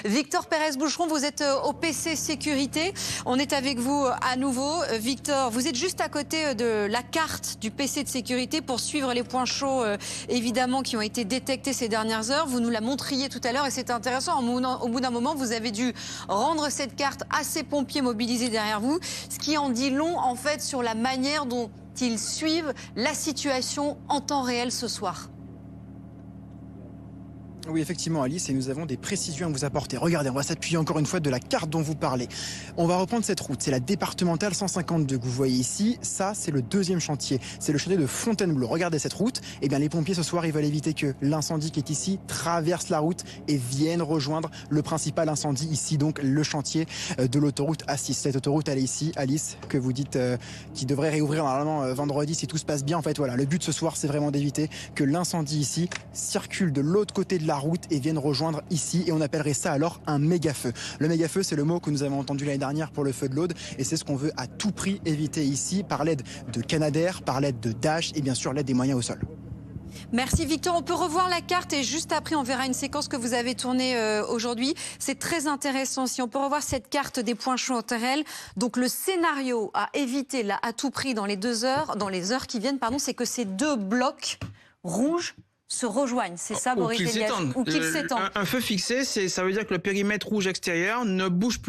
Victor Pérez-Boucheron, vous êtes au PC Sécurité. On est avec vous à nouveau. Victor, vous êtes juste à côté de la carte du PC de sécurité pour suivre les points chauds, évidemment, qui ont été détectés ces dernières heures. Vous nous la montriez tout à l'heure et c'est intéressant. Au bout d'un moment, vous avez dû rendre cette carte à ces pompiers mobilisés derrière vous, ce qui en dit long, en fait, sur la manière dont ils suivent la situation en temps réel ce soir. Oui, effectivement, Alice, et nous avons des précisions à vous apporter. Regardez, on va s'appuyer encore une fois de la carte dont vous parlez. On va reprendre cette route. C'est la départementale 152 que vous voyez ici. Ça, c'est le deuxième chantier. C'est le chantier de Fontainebleau. Regardez cette route. Eh bien, les pompiers, ce soir, ils veulent éviter que l'incendie qui est ici traverse la route et vienne rejoindre le principal incendie ici, donc le chantier de l'autoroute A6. Cette autoroute, elle est ici, Alice, que vous dites qui devrait réouvrir normalement vendredi si tout se passe bien. En fait, voilà, le but ce soir, c'est vraiment d'éviter que l'incendie ici circule de l'autre côté de la route et viennent rejoindre ici, et on appellerait ça alors un méga-feu. Le méga-feu, c'est le mot que nous avons entendu l'année dernière pour le feu de l'Aude, et c'est ce qu'on veut à tout prix éviter ici par l'aide de Canadair, par l'aide de Dash et bien sûr l'aide des moyens au sol. Merci Victor, on peut revoir la carte et juste après on verra une séquence que vous avez tournée aujourd'hui. C'est très intéressant, si on peut revoir cette carte des points chauds en TRL. Donc le scénario à éviter là à tout prix dans les heures qui viennent, c'est que ces deux blocs rouges se rejoignent, c'est ça, Boris Elias? Ou qu'ils s'étendent. Un feu fixé, ça veut dire que le périmètre rouge extérieur ne bouge plus.